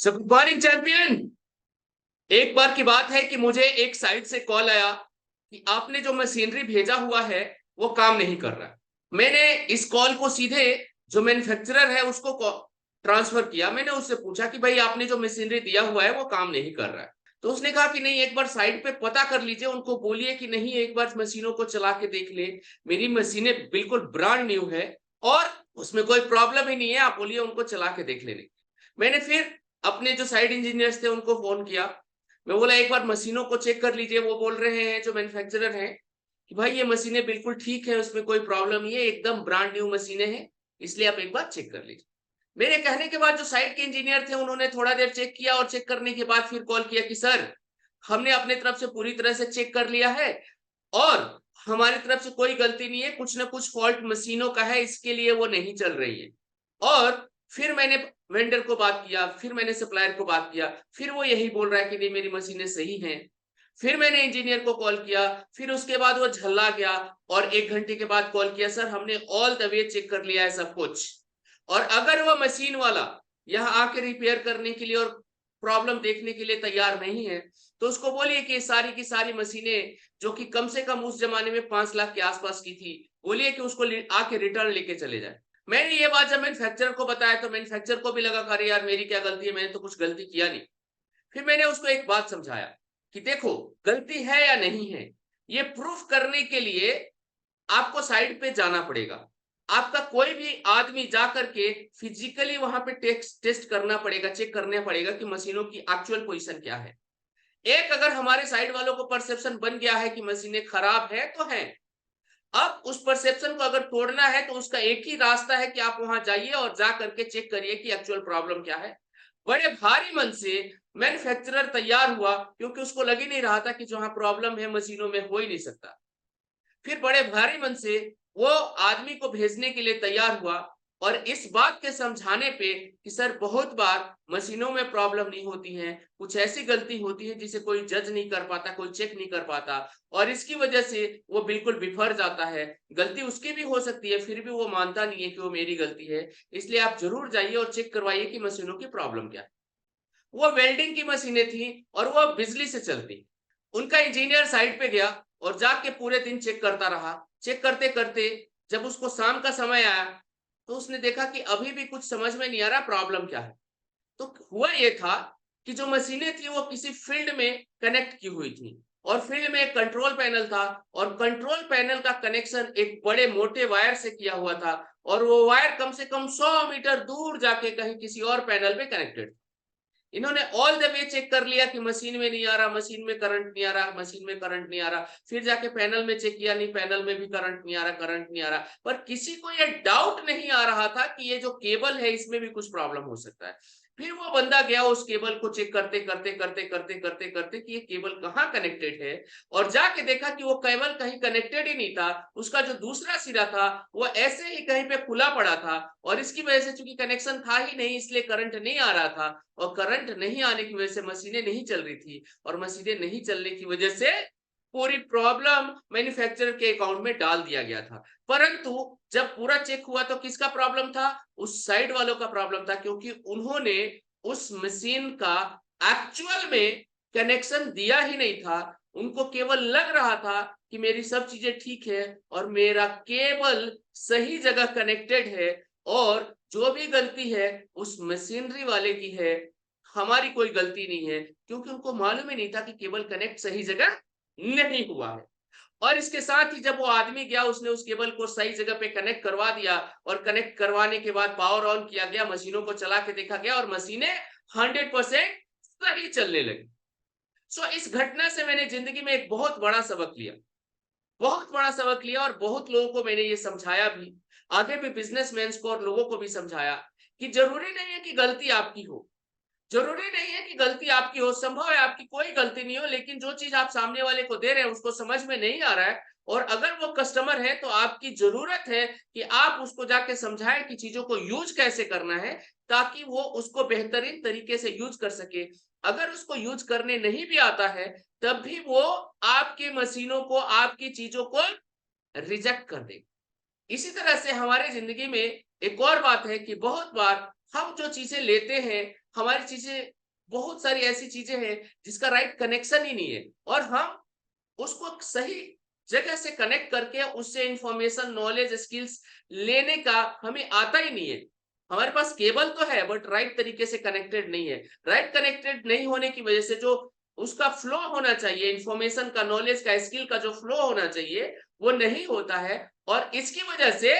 So good morning champion. एक बार की बात है कि मुझे एक साइट से कॉल आया कि आपने जो मशीनरी भेजा हुआ है वो काम नहीं कर रहा। मैंने इस कॉल को सीधे जो मैन्युफैक्चरर है उसको ट्रांसफर किया। मैंने उससे पूछा कि भाई आपने जो मशीनरी दिया हुआ है वो काम नहीं कर रहा है। तो उसने कहा कि नहीं, एक बार साइट पे पता कर लीजिए, उनको बोलिए कि नहीं, एक बार मशीनों को चला के देख ले। मेरी मशीनें बिल्कुल ब्रांड न्यू है और उसमें कोई प्रॉब्लम ही नहीं है, आप बोलिए उनको चला के देख लेने। मैंने फिर अपने जो साइड इंजीनियर्स थे उनको फोन किया। मैं बोला एक बार मशीनों को चेक कर लीजिए। वो बोल रहे हैं जो मैन्युफैक्चरर हैं कि भाई ये मशीनें बिल्कुल ठीक है, उसमें कोई प्रॉब्लम नहीं है, एकदम ब्रांड न्यू मशीनें हैं, इसलिए आप एक बार चेक कर लीजिए। मेरे कहने के बाद जो साइट के इंजीनियर थे उन्होंने थोड़ा देर चेक किया और चेक करने के बाद फिर कॉल किया कि सर, हमने अपने तरफ से पूरी तरह से चेक कर लिया है और हमारी तरफ से कोई गलती नहीं है, कुछ ना कुछ फॉल्ट मशीनों का है, इसके लिए वो नहीं चल रही है। और फिर मैंने वेंडर को बात किया, फिर मैंने सप्लायर को बात किया, फिर वो यही बोल रहा है कि नहीं मेरी मशीनें सही हैं। फिर मैंने इंजीनियर को कॉल किया, फिर उसके बाद वो झल्ला गया और 1 घंटे के बाद कॉल किया, सर हमने ऑल द वे चेक कर लिया है सब कुछ। और अगर वो मशीन वाला यहाँ आके रिपेयर करने के लिए और प्रॉब्लम देखने के लिए तैयार नहीं है तो उसको बोलिए कि सारी की सारी मशीनें जो कि कम से कम उस जमाने में 5 लाख के आसपास की थी, बोलिए कि उसको आके रिटर्न लेके चले जाए। मैंने ये बात जब मैन्युफैक्चरर को बताया तो मैन्युफैक्चरर को भी लगा अरे यार मेरी क्या गलती है, मैंने तो कुछ गलती किया नहीं। फिर मैंने उसको एक बात समझाया कि देखो, गलती है या नहीं है ये प्रूफ करने के लिए आपको साइट पे जाना पड़ेगा। आपका कोई भी आदमी जा करके फिजिकली वहां पे टेस्ट करना पड़ेगा, चेक करना पड़ेगा कि मशीनों की एक्चुअल पोजीशन क्या है। एक अगर हमारे साइड वालों को परसेप्शन बन गया है कि मशीनें खराब है तो है, अब उस परसेप्शन को अगर तोड़ना है तो उसका एक ही रास्ता है कि आप वहां जाइए और जा करके चेक करिए कि एक्चुअल प्रॉब्लम क्या है। बड़े भारी मन से मैन्युफैक्चरर तैयार हुआ क्योंकि उसको लग ही नहीं रहा था कि जहां प्रॉब्लम है मशीनों में हो ही नहीं सकता। फिर बड़े भारी मन से वो आदमी को भेजने के लिए तैयार हुआ और इस बात के समझाने पे कि सर बहुत बार मशीनों में प्रॉब्लम नहीं होती है, कुछ ऐसी गलती होती है जिसे कोई जज नहीं कर पाता, कोई चेक नहीं कर पाता और इसकी वजह से वो बिल्कुल बिफर जाता है। गलती उसकी भी हो सकती है, फिर भी वो मानता नहीं है कि वो मेरी गलती है, इसलिए आप जरूर जाइए और चेक करवाइए कि मशीनों की प्रॉब्लम क्या है। वो वेल्डिंग की मशीनें थी और वो बिजली से चलती। उनका इंजीनियर साइट पे गया और जाके पूरे दिन चेक करता रहा। चेक करते करते जब उसको शाम का समय आया तो उसने देखा कि अभी भी कुछ समझ में नहीं आ रहा प्रॉब्लम क्या है। तो हुआ ये था कि जो मशीनें थी वो किसी फील्ड में कनेक्ट की हुई थी और फील्ड में एक कंट्रोल पैनल था और कंट्रोल पैनल का कनेक्शन एक बड़े मोटे वायर से किया हुआ था और वो वायर कम से कम 100 मीटर दूर जाके कहीं किसी और पैनल पे कनेक्टेड। इन्होंने ऑल द वे चेक कर लिया कि मशीन में नहीं आ रहा, मशीन में करंट नहीं आ रहा, मशीन में करंट नहीं आ रहा। फिर जाके पैनल में चेक किया, नहीं पैनल में भी करंट नहीं आ रहा, करंट नहीं आ रहा। पर किसी को ये डाउट नहीं आ रहा था कि ये जो केबल है इसमें भी कुछ प्रॉब्लम हो सकता है। फिर वो बंदा गया उस केबल को चेक करते करते करते करते करते करते कि ये केबल कहाँ कनेक्टेड है और जाके देखा कि वो केबल कहीं कनेक्टेड ही नहीं था। उसका जो दूसरा सिरा था वो ऐसे ही कहीं पे खुला पड़ा था और इसकी वजह से चूंकि कनेक्शन था ही नहीं इसलिए करंट नहीं आ रहा था और करंट नहीं आने की वजह से मशीनें नहीं चल रही थी और मशीनें नहीं चलने की वजह से पूरी प्रॉब्लम मैन्युफैक्चरर के अकाउंट में डाल दिया गया था। परंतु जब पूरा चेक हुआ तो किसका प्रॉब्लम था? उस साइड वालों का प्रॉब्लम था, क्योंकि उन्होंने उस मशीन का एक्चुअल में कनेक्शन दिया ही नहीं था। उनको केवल लग रहा था कि मेरी सब चीजें ठीक है और मेरा केबल सही जगह कनेक्टेड है और जो भी गलती है उस मशीनरी वाले की है, हमारी कोई गलती नहीं है, क्योंकि उनको मालूम ही नहीं था कि केबल कनेक्ट सही जगह नहीं हुआ है। और इसके साथ ही जब वो आदमी गया उसने उस केबल को सही जगह पे कनेक्ट करवा दिया और कनेक्ट करवाने के बाद पावर ऑन किया गया, मशीनों को चला के देखा गया और मशीनें 100% सही चलने लगी। सो इस घटना से मैंने जिंदगी में एक बहुत बड़ा सबक लिया, बहुत बड़ा सबक लिया और बहुत लोगों को मैंने ये समझाया भी, आगे भी बिजनेसमैन को और लोगों को भी समझाया कि जरूरी नहीं है कि गलती आपकी हो, जरूरी नहीं है कि गलती आपकी हो, संभव है आपकी कोई गलती नहीं हो, लेकिन जो चीज आप सामने वाले को दे रहे हैं उसको समझ में नहीं आ रहा है और अगर वो कस्टमर है तो आपकी जरूरत है कि आप उसको जाके समझाएं कि चीजों को यूज कैसे करना है ताकि वो उसको बेहतरीन तरीके से यूज कर सके। अगर उसको यूज करने नहीं भी आता है तब भी वो आपकी मशीनों को, आपकी चीजों को रिजेक्ट कर देगा। इसी तरह से हमारे जिंदगी में एक और बात है कि बहुत बार हम जो चीजें लेते हैं, हमारी चीजें बहुत सारी ऐसी चीजें हैं जिसका राइट कनेक्शन ही नहीं है, और हम उसको सही जगह से कनेक्ट करके उससे इंफॉर्मेशन, नॉलेज, स्किल्स लेने का हमें आता ही नहीं है। हमारे पास केबल तो है बट राइट तरीके से कनेक्टेड नहीं है। राइट कनेक्टेड नहीं होने की वजह से जो उसका फ्लो होना चाहिए, इंफॉर्मेशन का, नॉलेज का, स्किल का जो फ्लो होना चाहिए वो नहीं होता है, और इसकी वजह से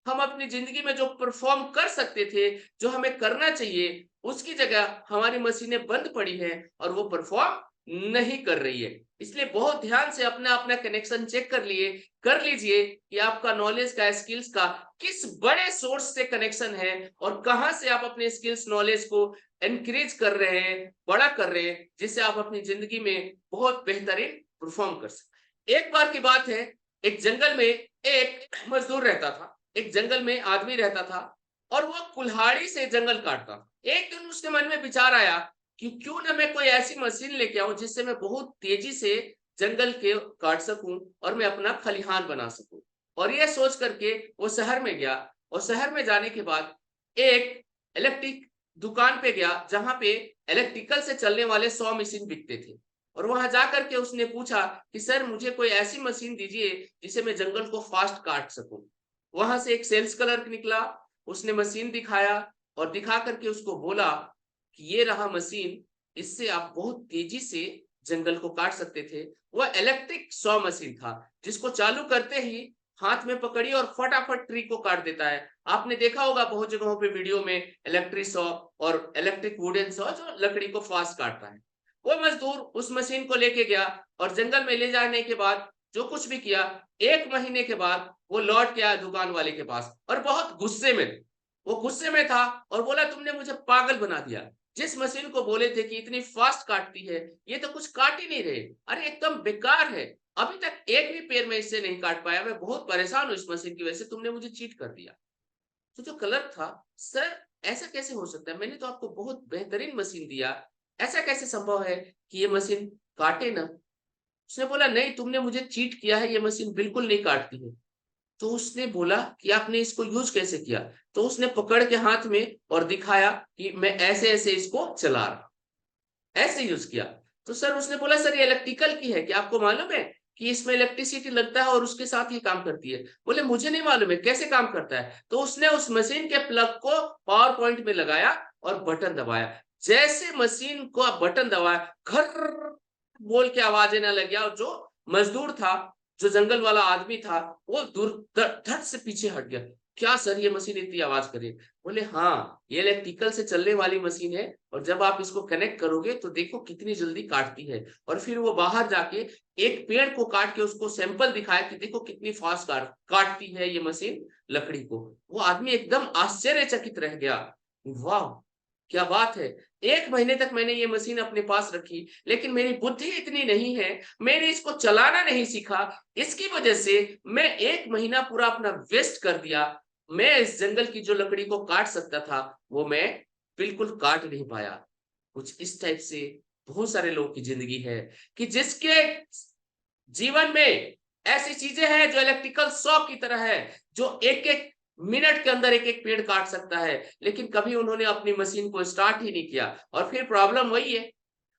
हम अपनी जिंदगी में जो परफॉर्म कर सकते थे, जो हमें करना चाहिए, उसकी जगह हमारी मशीनें बंद पड़ी हैं और वो परफॉर्म नहीं कर रही है। इसलिए बहुत ध्यान से अपना अपना कनेक्शन चेक कर लीजिए कि आपका नॉलेज का, स्किल्स का किस बड़े सोर्स से कनेक्शन है, और कहां से आप अपने स्किल्स, नॉलेज को इंक्रीज कर रहे हैं, बड़ा कर रहे हैं, जिससे आप अपनी जिंदगी में बहुत बेहतरीन परफॉर्म कर सकें। एक बार की बात है, एक जंगल में एक मजदूर रहता था। एक जंगल में आदमी रहता था और वो कुल्हाड़ी से जंगल काटता था। एक दिन उसके मन में विचार आया कि क्यों ना मैं कोई ऐसी मशीन लेके आऊं जिससे मैं बहुत तेजी से जंगल के काट सकूं और मैं अपना खलिहान बना सकूं। और ये सोच करके वो शहर में गया, और शहर में जाने के बाद एक इलेक्ट्रिक दुकान पे गया जहां पे इलेक्ट्रिकल से चलने वाले 100 मशीन बिकते थे। और वहां जाकर के उसने पूछा कि सर मुझे कोई ऐसी मशीन दीजिए जिसे मैं जंगल को फास्ट काट सकूं। वहां से एक सेल्स क्लर्क निकला, उसने मशीन दिखाया और दिखा करके उसको बोला कि ये रहा मशीन, इससे आप बहुत तेजी से जंगल को काट सकते थे। वह इलेक्ट्रिक सॉ मशीन था जिसको चालू करते ही हाथ में पकड़ी और फटाफट ट्री को काट देता है। आपने देखा होगा बहुत जगहों पे वीडियो में इलेक्ट्रिक सॉ और इलेक्ट्रिक वुडन सॉ जो लकड़ी को फास्ट काटता है। वो मजदूर उस मशीन को लेके गया और जंगल में ले जाने के बाद जो कुछ भी किया, 1 महीने के बाद वो लौट के आया दुकान वाले के पास और बहुत गुस्से में, वो गुस्से में था और बोला तुमने मुझे पागल बना दिया। जिस मशीन को बोले थे कि इतनी फास्ट काटती है, ये तो कुछ काट ही नहीं रहे। अरे एकदम बेकार है, अभी तक एक भी पेड़ में इससे नहीं काट पाया, मैं बहुत परेशान हूँ इस मशीन की वजह से, तुमने मुझे चीट कर दिया। तो जो क्लर्क था, सर ऐसा कैसे हो सकता है, मैंने तो आपको बहुत बेहतरीन मशीन दिया, ऐसा कैसे संभव है कि ये मशीन काटे ना। उसने बोला नहीं, तुमने मुझे चीट किया है, ये मशीन बिल्कुल नहीं काटती है। तो उसने बोला कि आपने इसको यूज कैसे किया। तो उसने पकड़ के हाथ में और दिखाया कि मैं ऐसे ऐसे इसको चला रहा, ऐसे यूज किया। तो सर उसने बोला सर ये इलेक्ट्रिकल की है, क्या आपको मालूम है कि इसमें इलेक्ट्रिसिटी लगता है और उसके साथ ये काम करती है। बोले मुझे नहीं मालूम है कैसे काम करता है। तो उसने उस मशीन के प्लग को पावर पॉइंट में लगाया और बटन दबाया। जैसे मशीन को आप बटन दबाया, घर बोल के आवाज आने लग गया, और जो मजदूर था, जो जंगल वाला आदमी था, वो दूर धड़ से पीछे हट गया। क्या सर ये मशीन इतनी आवाज करे। बोले हाँ, ये इलेक्ट्रिकल से चलने वाली मशीन है, और जब आप इसको कनेक्ट करोगे तो देखो कितनी जल्दी काटती है। और फिर वो बाहर जाके एक पेड़ को काट के उसको सैंपल दिखाया कि देखो कितनी फास्ट काटती है ये मशीन लकड़ी को। वो आदमी एकदम आश्चर्यचकित रह गया, वाह क्या बात है। 1 महीने तक मैंने ये मशीन अपने पास रखी, लेकिन मेरी बुद्धि इतनी नहीं है, मैंने इसको चलाना नहीं सीखा, इसकी वजह से मैं 1 महीना पूरा अपना वेस्ट कर दिया। मैं इस जंगल की जो लकड़ी को काट सकता था वो मैं बिल्कुल काट नहीं पाया। कुछ इस टाइप से बहुत सारे लोगों की जिंदगी है कि जिसके जीवन में ऐसी चीजें हैं जो इलेक्ट्रिकल शॉ की तरह है, जो एक एक मिनट के अंदर एक एक पेड़ काट सकता है, लेकिन कभी उन्होंने अपनी मशीन को स्टार्ट ही नहीं किया। और फिर प्रॉब्लम वही है,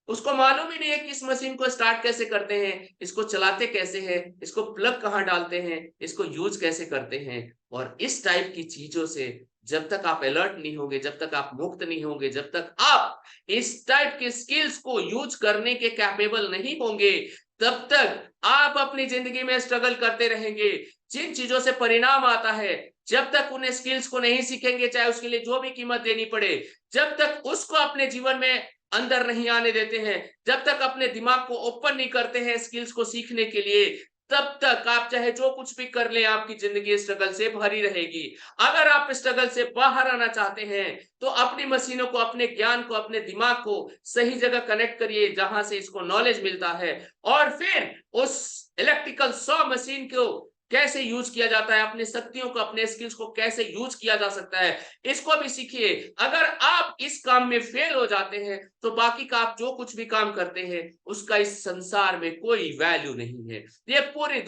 उसको मालूम ही नहीं है कि इस मशीन को स्टार्ट कैसे करते हैं, इसको चलाते कैसे हैं, इसको प्लग कहाँ डालते हैं, इसको यूज कैसे करते हैं। और इस टाइप की चीजों से जब तक आप अलर्ट नहीं होंगे, जब तक आप मुक्त नहीं होंगे, जब तक आप इस टाइप के स्किल्स को यूज करने के कैपेबल नहीं होंगे, तब तक आप अपनी जिंदगी में स्ट्रगल करते रहेंगे। जिन चीजों से परिणाम आता है, जब तक उन्हें स्किल्स को नहीं सीखेंगे, चाहे उसके लिए जो भी कीमत देनी पड़े, जब तक उसको अपने जीवन में अंदर नहीं आने देते हैं, जब तक अपने दिमाग को ओपन नहीं करते हैं स्किल्स को सीखने के लिए, तब तक आप चाहे जो कुछ भी कर ले, आपकी जिंदगी स्ट्रगल से भरी रहेगी। अगर आप स्ट्रगल से बाहर आना चाहते हैं तो अपनी मशीनों को, अपने ज्ञान को, अपने दिमाग को सही जगह कनेक्ट करिए जहां से इसको नॉलेज मिलता है, और फिर उस इलेक्ट्रिकल सॉ मशीन को कैसे यूज किया जाता है, अपनी शक्तियों को, अपने स्किल्स को कैसे यूज किया जा सकता है, इसको भी सीखिए। अगर आप इस काम में फेल हो जाते हैं तो बाकी का आप जो कुछ भी काम करते हैं उसका इस संसार में कोई वैल्यू नहीं है। ये पूरी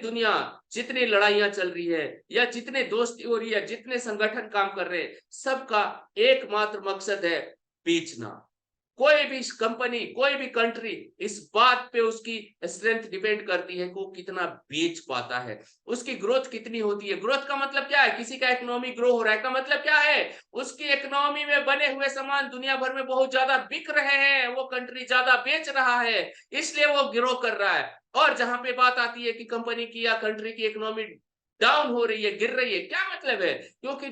दुनिया जितनी लड़ाइयां चल रही है, या जितने दोस्ती हो रही है, जितने संगठन काम कर रहे हैं, सबका एकमात्र मकसद है बेचना। कोई भी कंपनी, कोई भी कंट्री इस बात पे उसकी स्ट्रेंथ डिपेंड करती है कि वो कितना बेच पाता है, उसकी ग्रोथ कितनी होती है। ग्रोथ का मतलब क्या है? किसी का इकोनॉमी ग्रो हो रहा है का मतलब क्या है? उसकी इकोनॉमी में बने हुए सामान दुनिया भर में बहुत ज्यादा बिक रहे हैं, वो कंट्री ज्यादा बेच रहा है, इसलिए वो ग्रो कर रहा है। और जहां पे बात आती है कि कंपनी की या कंट्री की इकोनॉमी डाउन हो रही है, गिर रही है, क्या मतलब है? क्योंकि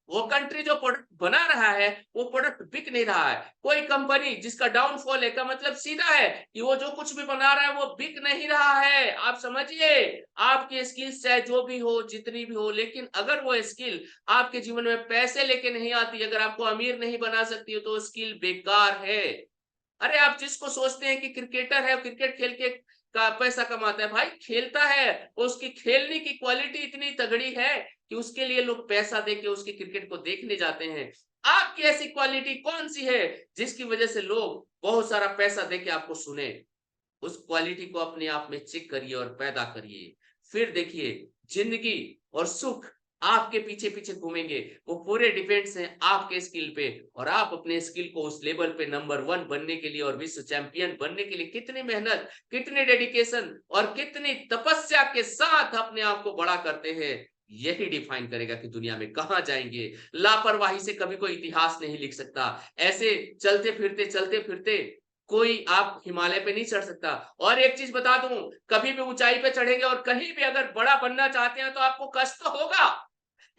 वो कंट्री जो प्रोडक्ट बना रहा है वो प्रोडक्ट बिक नहीं रहा है। कोई कंपनी जिसका डाउनफॉल है का मतलब सीधा है कि वो जो कुछ भी बना रहा है वो बिक नहीं रहा है। आप समझिए, आपकी स्किल्स चाहे जो भी हो, जितनी भी हो, लेकिन अगर वो स्किल आपके जीवन में पैसे लेके नहीं आती, अगर आपको अमीर नहीं बना सकती हो, तो स्किल बेकार है। अरे आप जिसको सोचते हैं कि क्रिकेटर है, क्रिकेट खेल के का पैसा कमाता है, भाई खेलता है, उसकी खेलने की क्वालिटी इतनी तगड़ी है कि उसके लिए लोग पैसा देके उसकी क्रिकेट को देखने जाते हैं। आपकी ऐसी क्वालिटी कौन सी है जिसकी वजह से लोग बहुत सारा पैसा देके आपको सुने? उस क्वालिटी को अपने आप में चेक करिए और पैदा करिए। फिर देखिए, जिंदगी और सुख आपके पीछे पीछे घूमेंगे। वो पूरे डिपेंड्स हैं आपके स्किल पे, और आप अपने स्किल को उस लेवल पे नंबर 1 बनने के लिए और विश्व चैंपियन बनने के लिए कितनी मेहनत, कितनी डेडिकेशन और कितनी तपस्या के साथ अपने आप को बड़ा करते हैं, यही डिफाइन करेगा कि दुनिया में कहां जाएंगे। लापरवाही से कभी कोई इतिहास नहीं लिख सकता। ऐसे चलते फिरते कोई आप हिमालय पे नहीं चढ़ सकता। और एक चीज बता दूं, कभी भी ऊंचाई पे चढ़ेंगे और कहीं भी अगर बड़ा बनना चाहते हैं तो आपको कष्ट तो होगा।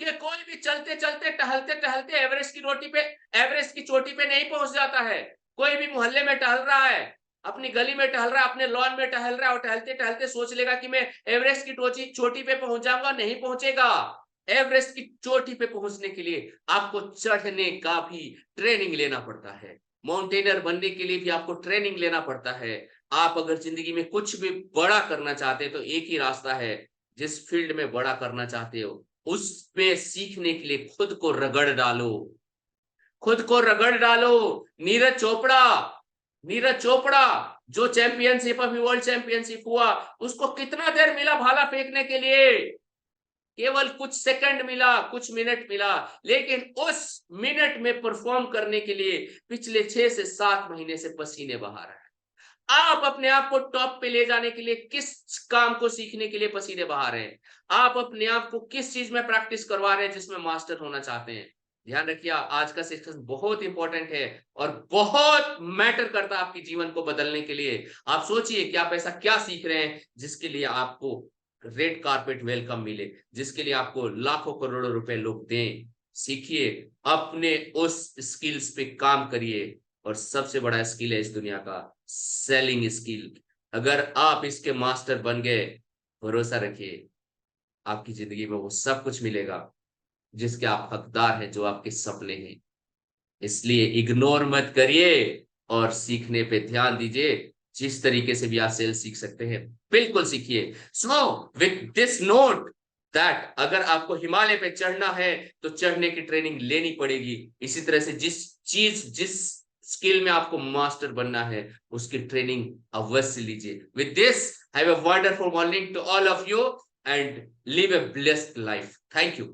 कि कोई भी चलते चलते टहलते टहलते एवरेस्ट की चोटी पे नहीं पहुंच जाता है। कोई भी मोहल्ले में टहल रहा है, अपनी गली में टहल रहा है, अपने लॉन में टहल रहा है, और टहलते टहलते सोच लेगा कि मैं एवरेस्ट की चोटी पे पहुंच जाऊंगा, नहीं पहुंचेगा। एवरेस्ट की चोटी पे पहुंचने के लिए आपको चढ़ने का भी ट्रेनिंग लेना पड़ता है। माउंटेनर बनने के लिए भी आपको ट्रेनिंग लेना पड़ता है। आप अगर जिंदगी में कुछ भी बड़ा करना चाहते हैं तो एक ही रास्ता है। जिस फील्ड में बड़ा करना चाहते हो उस पे सीखने के लिए खुद को रगड़ डालो, खुद को रगड़ डालो। नीरज चोपड़ा जो चैंपियनशिप, अभी वर्ल्ड चैंपियनशिप हुआ, उसको कितना देर मिला भाला फेंकने के लिए? केवल कुछ सेकंड मिला, कुछ मिनट मिला, लेकिन उस मिनट में परफॉर्म करने के लिए पिछले 6 से 7 महीने से पसीने बहा रहा है। आप अपने आप को टॉप पे ले जाने के लिए किस काम को सीखने के लिए पसीने बहा रहे हैं? आप अपने आप को किस चीज में प्रैक्टिस करवा रहे हैं जिसमें मास्टर होना चाहते हैं? ध्यान रखिए, आज का सेशन बहुत इंपॉर्टेंट है और बहुत मैटर करता है आपके जीवन को बदलने के लिए। आप सोचिए कि आप ऐसा क्या सीख रहे हैं जिसके लिए आपको रेड कारपेट वेलकम मिले, जिसके लिए आपको लाखों करोड़ों रुपए लोग दें। सीखिए, अपने उस स्किल्स पे काम करिए, और सबसे बड़ा स्किल है इस दुनिया का सेलिंग स्किल। अगर आप इसके मास्टर बन गए, भरोसा रखिए आपकी जिंदगी में वो सब कुछ मिलेगा जिसके आप हकदार हैं, जो आपके सपने हैं। इसलिए इग्नोर मत करिए और सीखने पे ध्यान दीजिए। जिस तरीके से भी आप सेल्स सीख सकते हैं बिल्कुल सीखिए। So with this note that अगर आपको हिमालय पे चढ़ना है तो चढ़ने की ट्रेनिंग लेनी पड़ेगी। इसी तरह से जिस स्किल में आपको मास्टर बनना है उसकी ट्रेनिंग अवश्य लीजिए। With this have a wonderful morning to all of you and live a blessed life. Thank you.